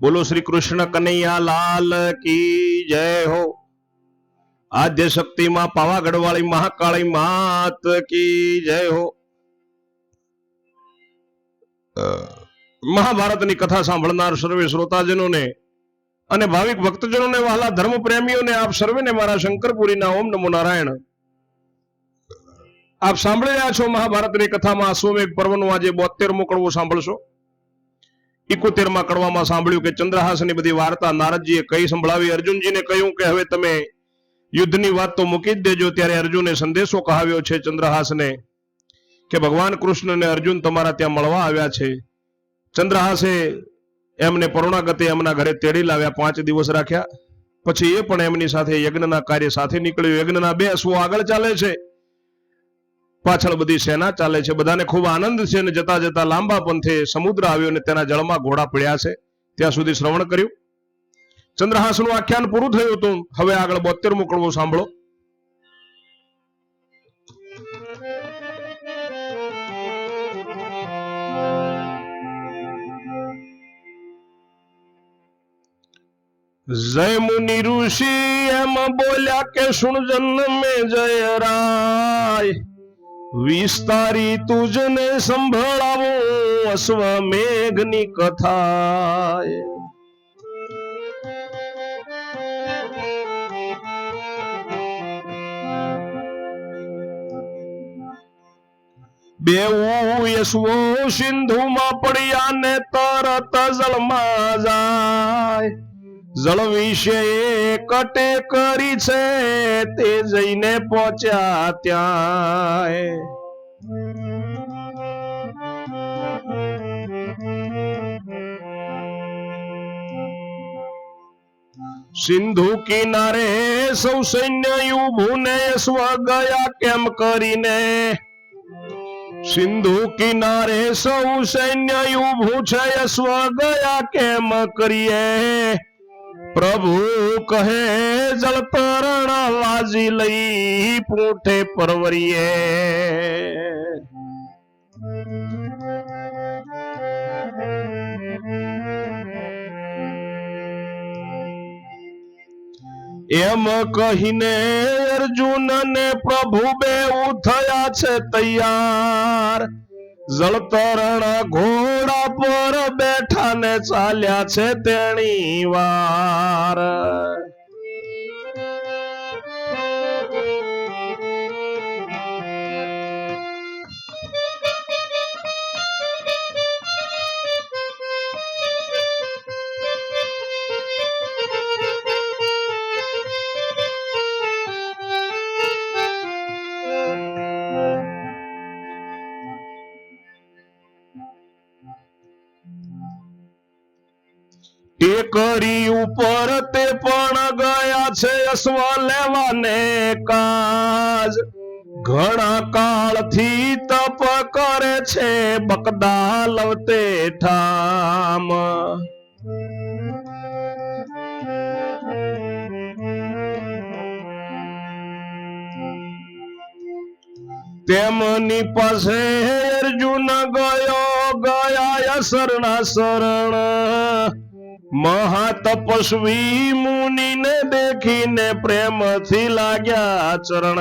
बोलो श्री कृष्ण कन्हैया लाल की जय हो। आद्य शक्ति मां पावागढ़ वाली महाकाली मात की जय हो। महाभारतनी कथा सांभळनार सर्वे श्रोताजनोने અને ભાવિક ભક્તજનોને વહાલા ધર્મ પ્રેમીઓને આપ સર્વેને મારા શંકરપુરીના ઓમ નમો નારાયણ। આપ સાંભળી રહ્યા છો મહાભારતની કથામાં અશ્વમેઘ પર્વનો આજે 72મો કડવો સાંભળશો। 71મા કડવામાં સાંભળ્યું કે ચંદ્રહાસની બધી વાર્તા નારદજીએ કઈ સંભળાવી। અર્જુનજીને કહ્યું કે હવે તમે યુદ્ધની વાત તો મૂકી જ દેજો। ત્યારે અર્જુને સંદેશો કહાવ્યો છે ચંદ્રહાસને કે ભગવાન કૃષ્ણને અર્જુન તમારા ત્યાં મળવા આવ્યા છે। ચંદ્રહાસે એમને પરોણાગતે એમના ઘરે તેડી લાવ્યા, 5 દિવસ રાખ્યા। પછી એ પણ એમની સાથે યજ્ઞના કાર્ય સાથે નીકળ્યો। યજ્ઞના 2 અશ્વો આગળ ચાલે છે, પાછળ બધી સેના ચાલે છે। બધાને ખૂબ આનંદ છે અને જતા જતા લાંબા પંથે સમુદ્ર આવ્યો અને તેના જળમાં ઘોડા પડ્યા છે। ત્યાં સુધી શ્રવણ કર્યું। ચંદ્રહાસનું આખ્યાન પૂરું થયું હતું। હવે આગળ 72મો કડવો સાંભળો। जय मुनि ऋषि एम बोल्या के सुन जन्म में जय राय, विस्तारी तुझने संभळावो अश्वमेघनी कथा। बेऊ यशवो सिंधु मा पड़िया ने तरत जल मा जाय, जल विषे कटे करी छे ते जईने पહોંચ્યા ત્યાં। સિંધુ કિનારે સૌ સૈન્ય ઊભું ને સ્વ ગયા કેમ કરીને। સિંધુ કિનારે સૌ સૈન્ય ઊભું છે સ્વ ગયા કેમ કરીએ। प्रभु कहे जल तरण लाजी लई पूठे परवरिए। एम कहीने अर्जुन ने प्रभु बेऊ थया छे तैयार। जलतरण घोड़ा पर बैठा ने चाल्या छे तेणी वार। टेकरी ऊपर ते पण गया छे अश्व लेवाने काज। घणा काल थी तप करे छे बकदा लवते ठाम। तेमनी पासे अर्जुन गयो गया शरणा शरण। महातपस्वी मुनि ने देखीने प्रेम थी लाग्या चरण।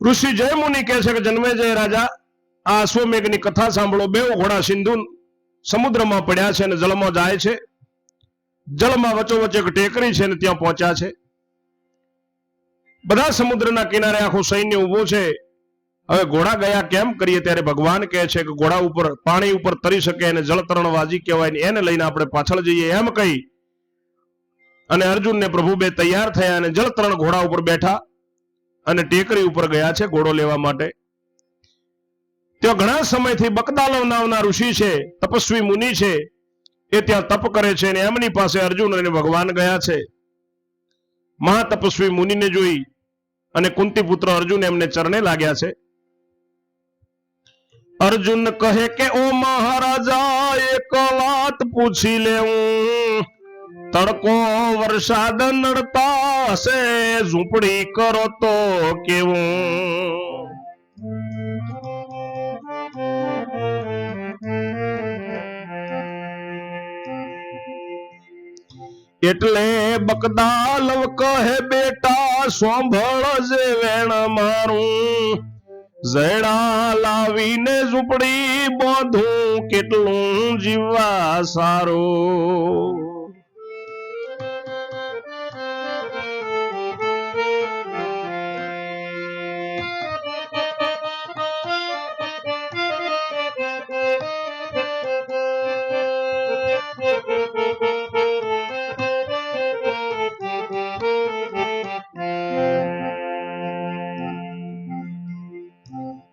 ऋषि जय मुनि कहे छे के जन्मे जय राजा आ अश्वमेघनी कथा सांभळो। बेव घोड़ा सिंधु समुद्र में पड्या छे ने जल में जाय छे। जल में वच्चोवच्च एक टेकरी छे ने त्यां पहोंच्या छे। बधा समुद्रना किनारे आखो सैन्य ऊभो छे। હવે ઘોડા ગયા કેમ કરીએ? ત્યારે ભગવાન કહે છે કે ઘોડા ઉપર પાણી ઉપર તરી શકે અને જળતરણવાજી કહેવાય ને એને લઈને આપણે પાછળ જઈએ એમ કહી અને અર્જુન ને પ્રભુ બે તૈયાર થયા અને જળતરણ ઘોડા ઉપર બેઠા અને ટેકરી ઉપર ગયા છે ઘોડો લેવા માટે. ત્યાં ઘણા સમયથી બકદાલવ નામના ઋષિ છે, તપસ્વી મુનિ છે, એ ત્યાં તપ કરે છે અને એમની પાસે અર્જુન અને ભગવાન ગયા છે. મહાતપસ્વી મુનિને જોઈ અને કુંતી પુત્ર અર્જુન એમને ચરણે લાગ્યા છે. અર્જુન કહે કે ઓ મહારાજા, એક વાત પૂછી લેવું. તડકો વરસાદ નડતા હશે, ઝૂંપડી કરો તો કેવું? એટલે બકદાલવ કહે બેટા સાંભળ જે વેણ મારું, ઝેડા લાવીને ઝૂંપડી બાંધું, કેટલું જીવવા સારું.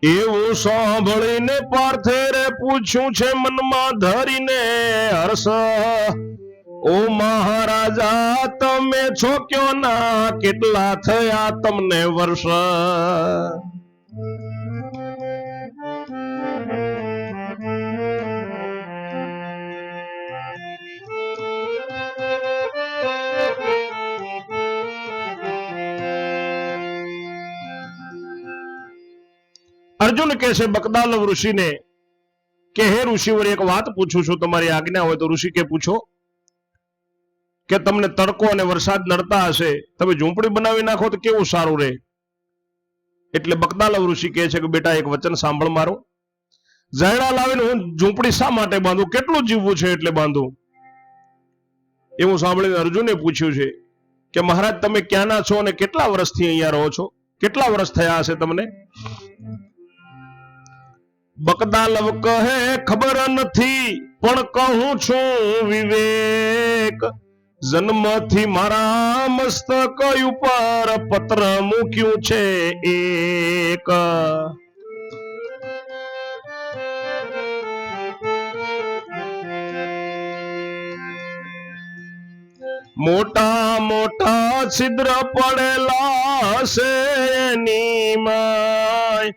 એવું સાંભળીને પાર્થેરે પૂછ્યું છે મનમાં ધરીને હર્ષ, ઓ મહારાજા તમે છો ક્યો ના, કેટલા થયા તમને વર્ષ? અર્જુન કહે છે બકદાલવ ઋષિને કે હે ઋષિવર, એક વાત પૂછું છું, તમારી આજ્ઞા હોય તો. ઋષિ કે પૂછો. કે તમને તડકો અને વરસાદ નડતા હશે, તમે ઝૂંપડી બનાવી નાખો તો કેવું સારું રહે. એટલે બકદાલવ ઋષિ કહે છે કે બેટા એક વચન સાંભળ મારું. ઝાયડા લાવીને હું ઝૂંપડી શા માટે બાંધું? કેટલું જીવવું છે એટલે બાંધું? એવું સાંભળીને અર્જુને પૂછ્યું છે કે મહારાજ તમે ક્યાંના છો અને કેટલા વર્ષથી અહીંયા રહો છો? કેટલા વર્ષ થયા હશે તમને? બકદાલવ કહે ખબર નથી, પણ કહું છું વિવેક. જન્મથી મારા મસ્તક ઉપર પત્ર મૂક્યું છે એક. મોટા મોટા છિદ્ર પડેલા હશે એની માય,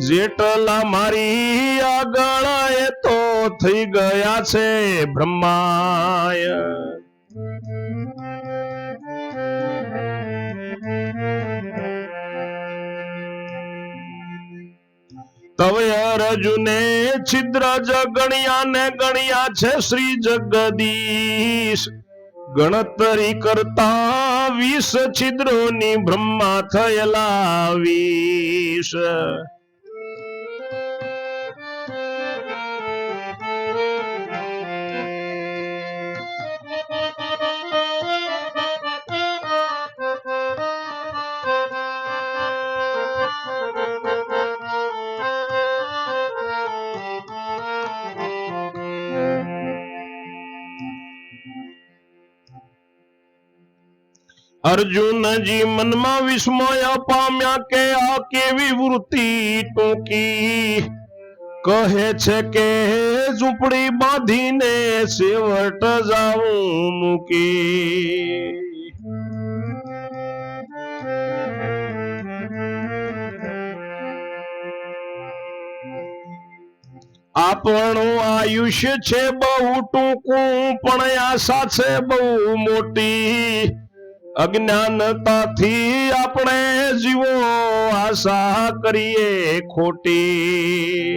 જેટલા મારી આગળ એ તો થઈ ગયા છે બ્રહ્માય. તવે અર્જુને છિદ્ર જ ગણ્યા ને ગણ્યા છે શ્રી જગદીશ. ગણતરી કરતા 20 છિદ્રોની બ્રહ્મા થયેલા 20. અર્જુનજી મનમાં વિસ્મય પામ્યા કે આ કેવી વૃત્તિ ટૂંકી. કહે છે કે ઝૂંપડી બાંધીને સેવટ જાઉં મૂકી. આપણું આયુષ્ય છે બહુ ટૂંકું, પણ આશા છે બહુ મોટી. અજ્ઞાનતાથી આપણે જીવો આશા કરીએ ખોટી.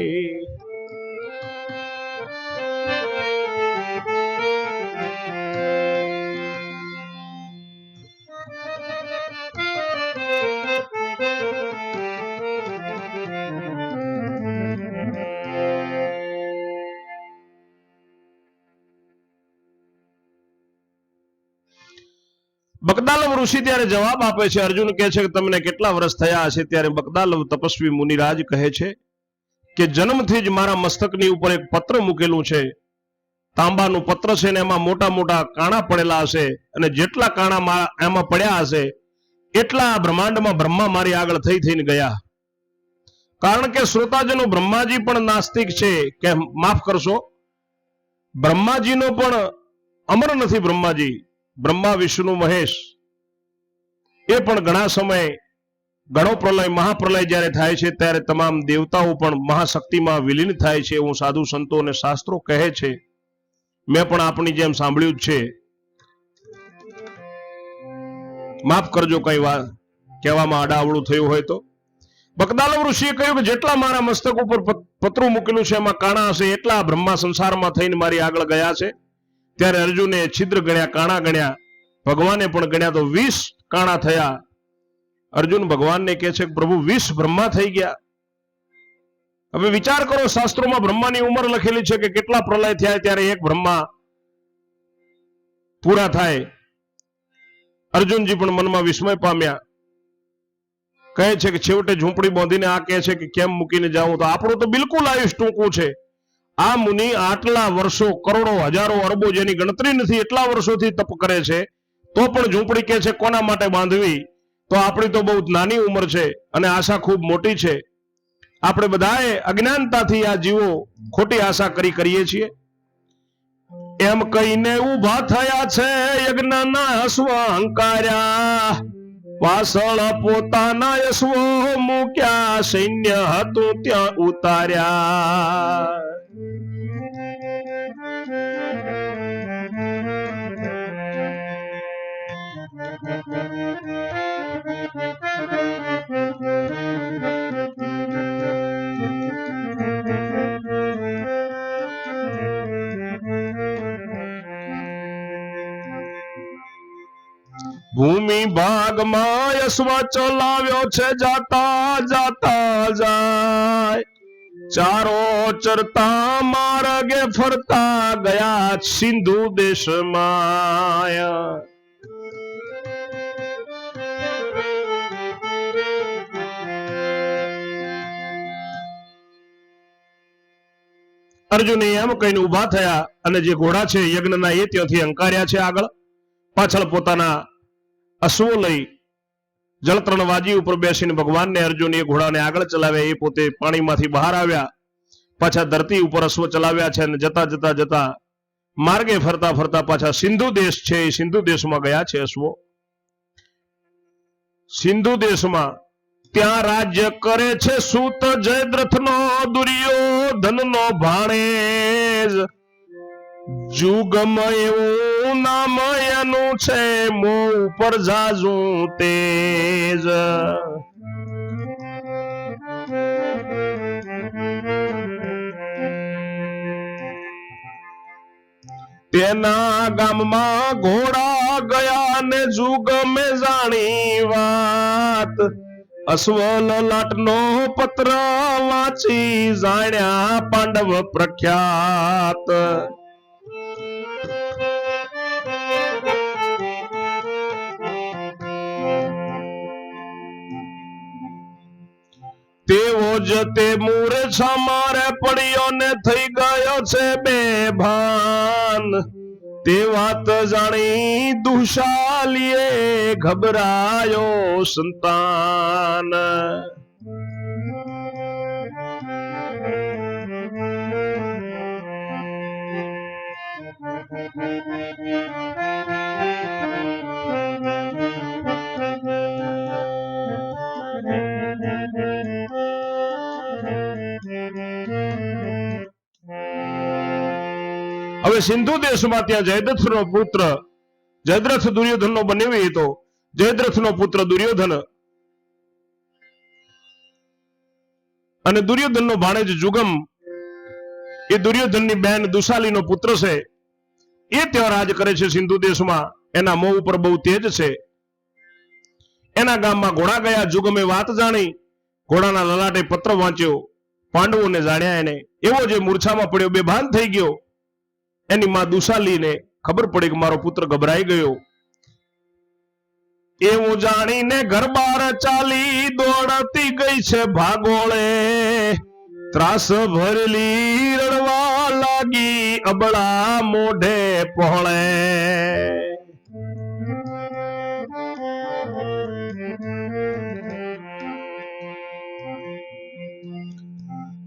બકદાલવ ઋષિ ત્યારે જવાબ આપે છે. અર્જુન કહે છે કે તમને કેટલા વર્ષ થયા હશે? ત્યારે બકદાલવ તપસ્વી મુનિરાજ કહે છે કે જન્મથી જ મારા મસ્તકની ઉપર એક પત્ર મૂકેલું છે. તાંબાનું પત્ર છે ને એમાં મોટા મોટા કાણા પડેલા હશે, અને જેટલા કાણા એમાં પડ્યા હશે એટલા બ્રહ્માંડમાં બ્રહ્મા મારી આગળ થઈ થઈને ગયા. કારણ કે શ્રોતાજનો બ્રહ્માજી પણ નાસ્તિક છે કે માફ કરશો, બ્રહ્માજીનો પણ અમર નથી. બ્રહ્માજી બ્રહ્મા વિષ્ણુ મહેશ એ પણ ઘણા સમય ઘણો પ્રલય મહાપ્રલય જ્યારે થાય છે ત્યારે તમામ દેવતાઓ પણ મહાશક્તિમાં વિલીન થાય છે એવું સાધુ સંતો અને શાસ્ત્રો કહે છે. મેં પણ આપની જેમ સાંભળ્યું જ છે. માફ કરજો કઈ વાત કહેવામાં આડાવડું થયું હોય તો. બકદાલ ઋષિએ કહ્યું કે જેટલા મારા મસ્તક ઉપર પતરું મૂકેલું છે એમાં કાણા હશે એટલા બ્રહ્મા સંસારમાં થઈને મારી આગળ ગયા છે. ત્યારે અર્જુને છિદ્ર ગણ્યા, કાણા ગણ્યા, ભગવાને પણ ગણ્યા તો 20 કાણા થયા. અર્જુન ભગવાનને કહે છે કે પ્રભુ 20 બ્રહ્મા થઈ ગયા. હવે વિચાર કરો, શાસ્ત્રોમાં બ્રહ્માની ઉંમર લખેલી છે કે કેટલા પ્રલય થયા ત્યારે એક બ્રહ્મા પૂરા થાય. અર્જુનજી પણ મનમાં વિસ્મય પામ્યા. કહે છે કે છેવટે ઝૂંપડી બાંધીને આ કહે છે કે કેમ મૂકીને જાઉં, તો આપણું તો બિલકુલ આયુષ ટૂંકું છે. આ મુનિ આટલા વર્ષો, કરોડો, હજારો, અરબો જેની ગણતરી નથી એટલા વર્ષોથી તપ કરે છે, તો પણ ઝૂંપડી કહે છે કોના માટે બાંધવી? તો આપણી તો બહુ નાની ઉંમર છે અને આશા ખૂબ મોટી છે. આપણે બધાએ અજ્ઞાનતાથી આ જીવો ખોટી આશા કરીએ છીએ. એમ કહીને ઉભા થયા છે યજ્ઞના અશ્વ હંકાર્યા, પાછળ પોતાના અશ્વો મૂક્યા, સૈન્ય હતું ત્યાં ઉતાર્યા. ભૂમિ ભાગમાં અશ્વ ચલાવ્યો છે જાતા જાતા જાય, ચારો ચરતા માર્ગે ફરતા ગયા સિંધુ દેશમાં. અર્જુન એમ કહીને ઉભા થયા અને જે ઘોડા છે યજ્ઞના એ ત્યાંથી અંકાર્યા છે આગળ. પાછળ પોતાના અશ્વો લઈ જળતરણ વાજી ઉપર બેસીને ભગવાનને અર્જુન એ ઘોડાને આગળ ચલાવ્યા. એ પોતે પાણીમાંથી બહાર આવ્યા, પાછા ધરતી ઉપર અશ્વ ચલાવ્યા છે અને જતા જતા જતા માર્ગે ફરતા ફરતા પાછા સિંધુ દેશ છે એ સિંધુ દેશમાં ગયા છે અશ્વો. સિંધુ દેશમાં ત્યાં રાજ્ય કરે છે સૂત જયદ્રથનો દુર્યોધનનો ભાણેજ. જુગમ એવું નામ એનું છે, મો ઉપર જાજું તેજ. તેના ગામમાં ઘોડા ગયા ને જુગમે જાણી વાત, અશ્વલ લાટનો પત્ર વાંચી જાણ્યા પાંડવ પ્રખ્યાત. તેવો જ તે મૂર્છા મારે પડ્યો ને થઈ ગયો છે બેભાન. તે વાત જાણી દુશાલીએ ઘબરાયો સંતાન. હવે સિંધુ દેશમાં ત્યાં જયદ્રથનો પુત્ર, જયદ્રથ દુર્યોધનનો બનેવી હતો. જયદ્રથનો પુત્ર દુર્યોધન અને દુર્યોધનનો ભાણેજ જુગમ, એ દુર્યોધનની બેન દુશાલીનો પુત્ર છે. એ ત્યાં રાજ કરે છે સિંધુ દેશમાં. એના મોં ઉપર બહુ તેજ છે. એના ગામમાં ઘોડા ગયા. જુગમે વાત જાણી, ઘોડાના લલાટે પત્ર વાંચ્યો, પાંડવોને જાણ્યા. એને એવો જે મૂર્છામાં પડ્યો, બેભાન થઈ ગયો. એની માં દુશાલીને ખબર પડી કે મારો પુત્ર ગભરાઈ ગયો. એવું જાણીને ઘર બાર ચાલી દોડતી ગઈ છે ભાગોળે, ત્રાસ ભરેલી રડવા લાગી અબળા મોઢે પહોળે.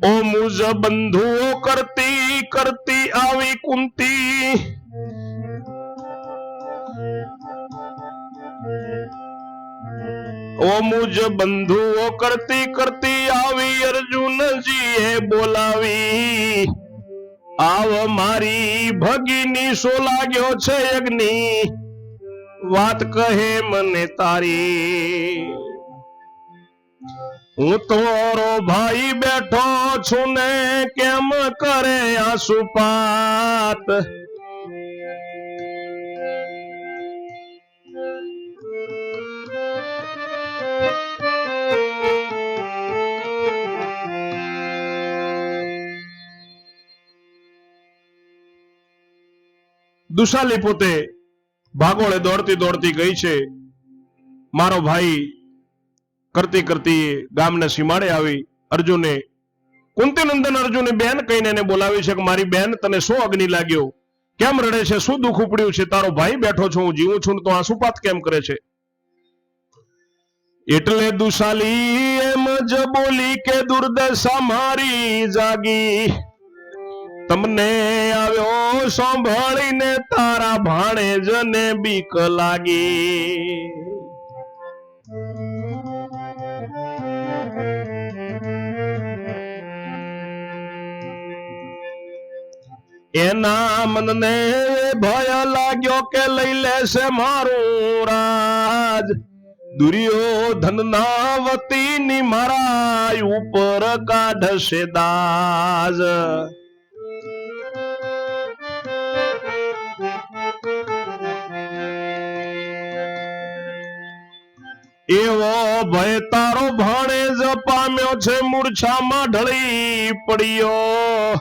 ઓ મુજ બંધુઓ કરતી કરતી આવી કુંતી, ઓ મુજ બંધુઓ કરતી કરતી આવી અર્જુનજીએ બોલાવી, આવ મારી ભગીની સો લાગ્યો છે યજ્ઞી, વાત કહે મને તારી, હું તોરો ભાઈ બેઠો છું ને કેમ કરે આંસુપાત, દુશાલી પોતે ભાગોળે દોડતી દોડતી ગઈ છે. મારો ભાઈ કરતી કરતી ગામને સીમાડે આવી. અર્જુને કુંતીનંદન અર્જુને બેન કહીને એને બોલાવી છે કે મારી બેન તને શું અગ્નિ લાગ્યો, કેમ રડે છે, શું દુઃખ ઉપડ્યું છે, તારો ભાઈ બેઠો છું, હું જીવું છું તો આંસુપાત કેમ કરે છે? એટલે દુશાલી એમ જ બોલી કે દુર્દશા મારી જાગી, તમને આવ્યો સાંભળીને તારા ભાણેજને બીક લાગી, એના મનને ભય લાગ્યો કે લઈ લેશે મારું રાજ, દુર્યોધન ના વતીની મારા ઉપર કાઢશે દાજ, એવો ભય તારો ભાણેજ પામ્યો છે, મૂર્છામાં ઢળી પડ્યો,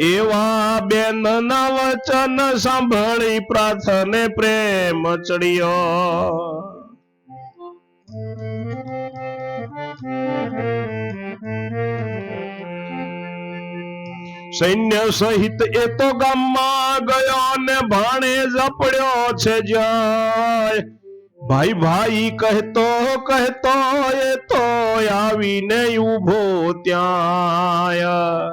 એવા બેન ના વચન સાંભળી પ્રાર્થને પ્રેમ ચડ્યો, સૈન્ય સહિત એ તો ગામમાં ગયો ને ભાણેજ પડ્યો છે જય, ભાઈ ભાઈ કહેતો કહેતો એ તો આવીને ઉભો ત્યાં,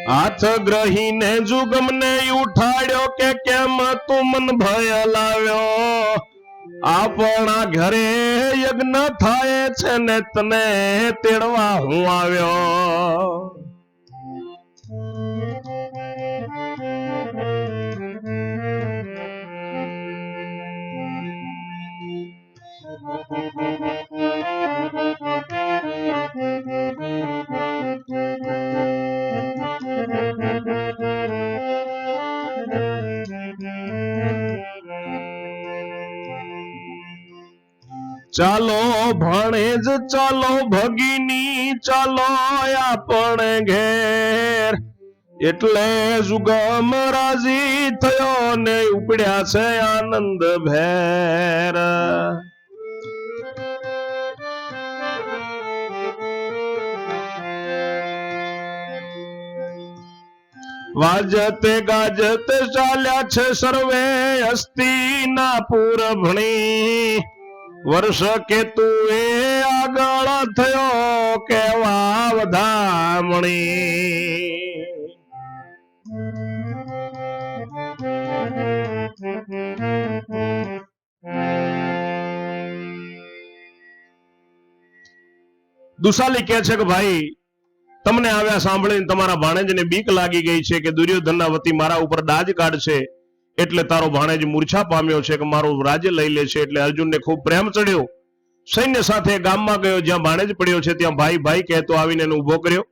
હાથ ગ્રહીને જુગમને ઉઠાડ્યો કે કેમ તું મન ભય લાવ્યો, આપણા ઘરે યજ્ઞ થાય છે ને તને તેડવા હું આવ્યો, ચાલો ભાણેજ ચાલો ભગીની ચાલો આપણે ઘેર, એટલે જુગમ રાજી થયો ને ઉપડ્યા છે આનંદ ભેર, વાજતે ગાજતે ચાલ્યા છે સર્વે હસ્તિનાપુર ભણી, વર્ષ કેતુ એ આગળ થયો કેવા વધામણી, દુશાલી કહે છે કે ભાઈ તમને આવ્યા સાંભળીને તમારા ભાણેજને બીક લાગી ગઈ છે કે દુર્યોધનના વતી મારા ઉપર દાજ કાઢશે, એટલે તારો ભાણેજ મૂર્છા પામ્યો છે કે મારું રાજ્ય લઈ લે છે, એટલે અર્જુનને ખૂબ પ્રેમ ચડ્યો, સૈન્ય સાથે ગામમાં ગયો, જ્યાં ભાણેજ પડ્યો છે ત્યાં ભાઈ ભાઈ કહેતો આવીને એને ઉભો કર્યો,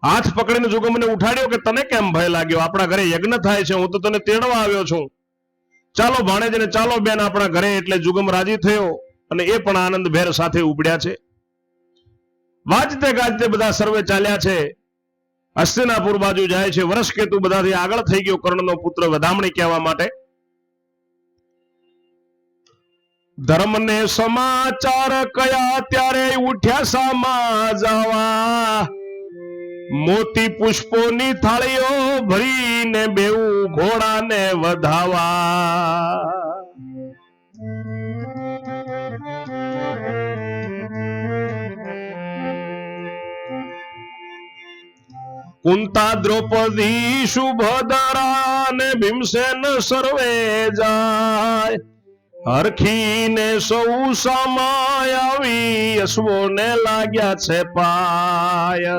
હાથ પકડીને જુગમને ઉઠાડ્યો કે તને કેમ ભય લાગ્યો, આપણા ઘરે યજ્ઞ થાય છે, હું તો તને તેડવા આવ્યો છું, ચાલો ભાણેજને ચાલો બેન આપણા ઘરે, એટલે જુગમ રાજી થયો અને એ પણ આનંદ ભેર સાથે ઉપડ્યા છે. વાજતે ગાજતે બધા સર્વે ચાલ્યા છે, હસ્તિનાપુર બાજુ જાય છે, વર્ષ કેતુ બધાથી આગળ થઈ ગયો કર્ણનો પુત્ર વધામણી કહેવા માટે. ધર્મને સમાચાર કયા ત્યારે ઉઠ્યા સામા જવા, મોતી પુષ્પોની થાળીઓ ભરીને બેઉ ઘોડાને વધાવા, કુંતા દ્રૌપદી સુભદ્રા ને ભીમસેન સર્વે જાય હરખીને સૌ સમાય આવી અશ્વોને લાગ્યા છે પાય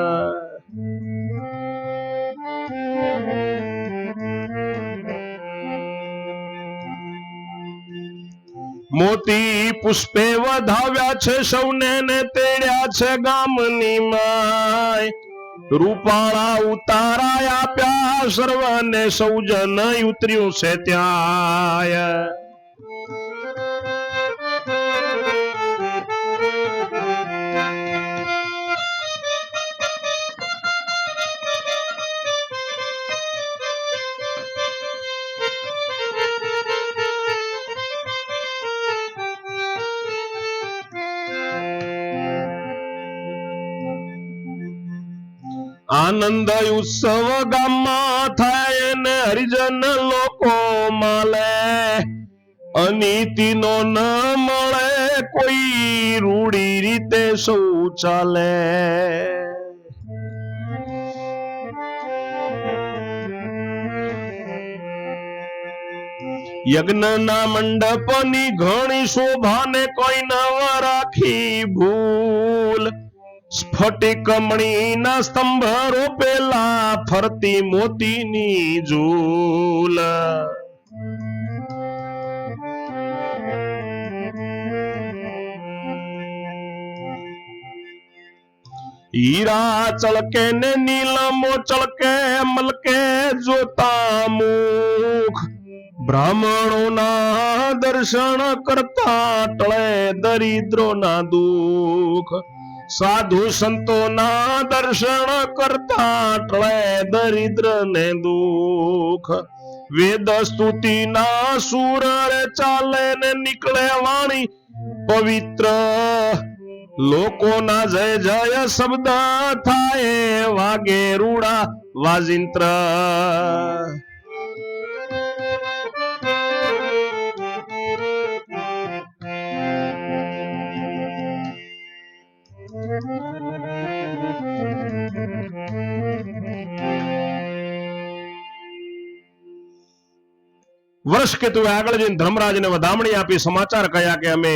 મોતી પુષ્પે વધાવ્યા છે સૌને ને તેડ્યા છે ગામની માય રૂપાળા ઉતારા આપ્યા સર્વને સૌજન ઉતર્યું છે ત્યાં આનંદ ઉત્સવ ગામમાં થાય ને હરિજન લોકો માલે અનીતિ નો ન મળે કોઈ રૂડી રીતે સૌ ચાલે યજ્ઞના મંડપની ઘણી શોભાને કોઈ ન રાખી ભૂલ સ્ફટિક મણીના સ્તંભ રોપેલા ફરતી મોતીની ઝૂલ હીરા ચળકે ને નીલમો ચળકે મલકે જોતા મુખ બ્રાહ્મણોના દર્શન કરતા ટળે દરિદ્રોના દુઃખ સાધુ સંતોના દર્શન કરતા ટળે દરિદ્ર ને દુઃખ વેદ સ્તુતિના સુર ચાલે ને નીકળે વાણી પવિત્ર લોકોના જય જય શબ્દ થાય વાગે રૂડા વાજિંત્ર વર્ષ કેતુએ આગળ જઈને ધર્મરાજને વધામણી આપી સમાચાર કહ્યા કે અમે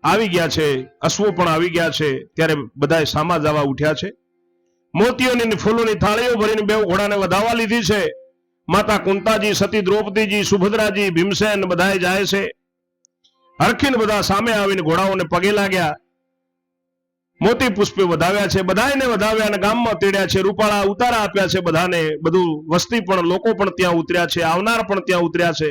આવી ગયા છે અશ્વો પણ આવી ગયા છે ત્યારે બધાએ સામા જવા ઉઠ્યા છે મોતીઓની ફૂલોની થાળીઓ ભરીને બે ઘોડાને વધાવવા લીધી છે માતા કુંતાજી સતી દ્રૌપદીજી સુભદ્રાજી ભીમસેન બધાએ જાય છે હરખીને બધા સામે આવીને ઘોડાઓને પગે લાગ્યા મોતી પુષ્પે વધાવ્યા છે બધાને વધાવ્યા અને ગામમાં તેડ્યા છે રૂપાળા ઉતારા આપ્યા છે બધાને બધું વસ્તી પણ લોકો પણ ત્યાં ઉતર્યા છે આવનાર પણ ત્યાં ઉતર્યા છે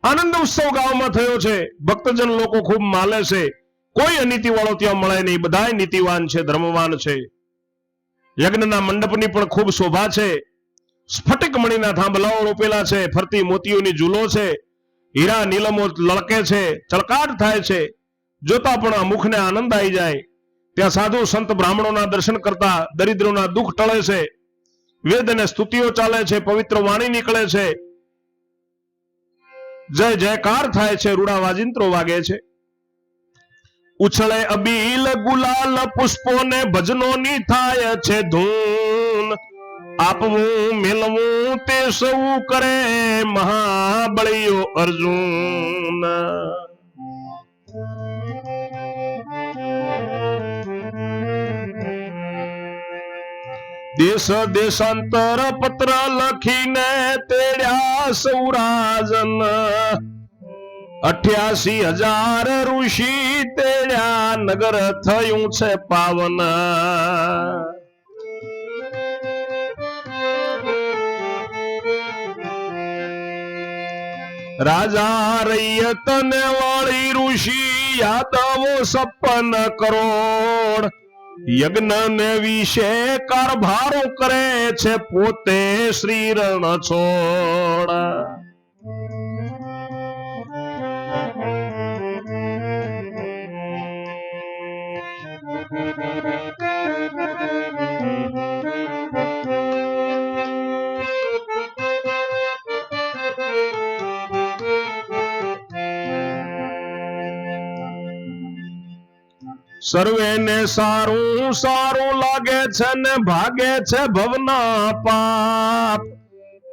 આનંદ ઉત્સવ ગામમાં થયો છે ભક્તજન લોકો ખૂબ માલે છે કોઈ અનીતિ વાળો ત્યાં મળે નહીં બધા નીતિવાન છે ધર્મવાન છે યજ્ઞના મંડપની પણ ખૂબ શોભા છે સ્ફટિક મણીના થાંભલાઓ રોપેલા છે ફરતી મોતીઓની ઝૂલો છે હીરા નીલમો લળકે છે ચળકાટ થાય છે જોતા પણ મુખને આનંદ આવી જાય ત્યાં સાધુ સંત બ્રાહ્મણોના દર્શન કરતા દરિદ્રોના દુઃખ ટળે છે વેદ અને સ્તુતિઓ ચાલે છે પવિત્ર વાણી નીકળે છે જય જયકાર થાય છે રૂડા વાજિંત્રો વાગે છે ઉછળે અબીલ ગુલાલ પુષ્પોને ભજનોની થાય છે ધૂન આપવું મેલવું તે સૌ કરે મહાબળીઓ અર્જુન દેશ દેશાંતર પત્ર લખીને તેડ્યા સૌરાજન 88,000 ઋષિ તેડ્યા નગર થયું છે પાવન રાજા રૈયત ને વાળી ઋષિ યાદવો 56 કરોડ યજ્ઞ ને વિશે કારભારો કરે છે પોતે શ્રી રણછોડ સર્વે ને સારું સારું લાગે છે ને ભાગે છે ભવના પાપ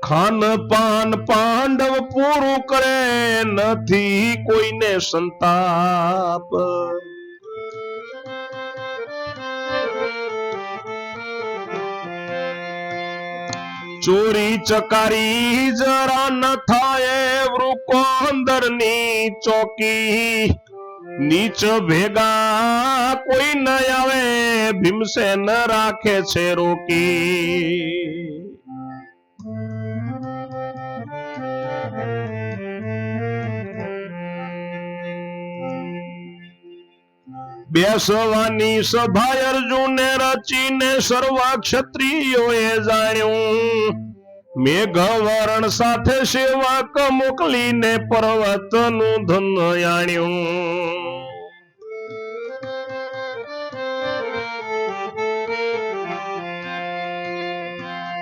ખાન પાન પાંડવ પૂરું કરે નથી કોઈને સંતાપ ચોરી ચકારી જરા ન થાય વૃકો અંદરની ચોકી નીચ ભેગા કોઈ ન આવે ભીમસેન રાખે છે રોકી બેસવાની સભા અર્જુને રચીને સર્વ ક્ષત્રિયોએ જાણ્યું મેઘવર્ણ સાથે સેવક મોકલીને પર્વતનું ધન આણ્યું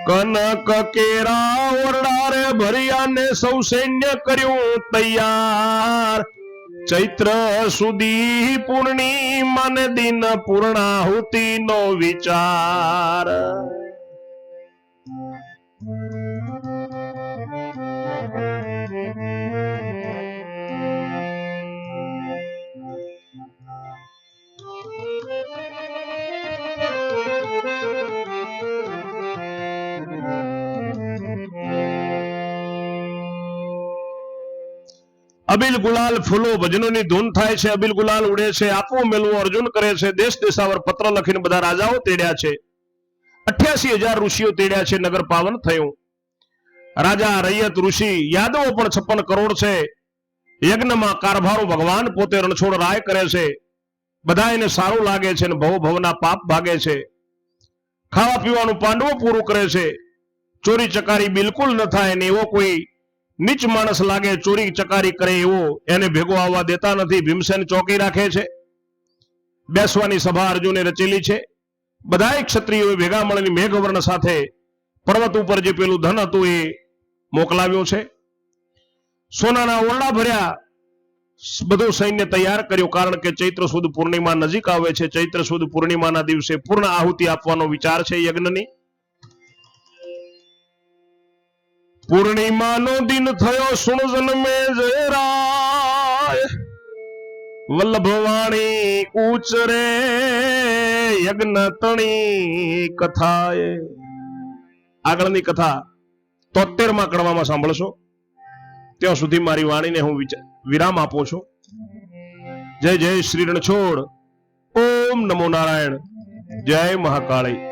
કનક કેરા ઓરડારે ભર્યાને સૌ સૈન્ય કર્યું તૈયાર ચૈત્ર સુધી પૂર્ણિમાને દિન પૂર્ણાહુતિ નો વિચાર અબિલ ગુલાલ ફૂલો ભજનોની ધૂન થાય છે અબિલ ગુલાલ ઉડે છે આપવું મેલવું અર્જુન કરે છે દેશ દેશાવર પત્ર લખીને બધા રાજાઓ તેડ્યા છે 88,000 ઋષિઓ તેડ્યા છે નગર પાવન થયું રાજા રૈયત ઋષિ યાદવો પણ 56 કરોડ છે યજ્ઞમાં કારભારો ભગવાન પોતે રણછોડ રાય કરે છે બધા એને સારું લાગે છે અને ભવ ભવના પાપ ભાગે છે ખાવા પીવાનું પાંડવો પૂરું કરે છે ચોરી ચકારી બિલકુલ ન થાય ને એવો કોઈ નીચ માણસ લાગે ચોરી ચકારી કરે એવો એને ભેગો આવવા દેતા નથી ભીમસેન ચોકી રાખે છે બેસવાની સભા અર્જુને રચેલી છે બધાય ક્ષત્રિયોએ ભેગા મળીને મેઘવર્ણ સાથે પર્વત ઉપર જે પેલું ધન હતું એ મોકલાવ્યું છે સોનાના ઓરડા ભર્યા બધું સૈન્ય તૈયાર કર્યું કારણ કે ચૈત્ર સુદ પૂર્ણિમા નજીક આવે છે ચૈત્ર સુદ પૂર્ણિમાના દિવસે પૂર્ણ આહુતિ આપવાનો વિચાર છે યજ્ઞની પૂર્ણિમાનો દિન થયો સુણ જન્મે જય રાય વલ્લભવાણી ઉચરે યજ્ઞ તણી કથાએ આગળની કથા 73માં કડવામાં સાંભળશો ત્યાં સુધી મારી વાણીને હું વિરામ આપું છું જય જય શ્રી રણછોડ ઓમ નમો નારાયણ જય મહાકાળી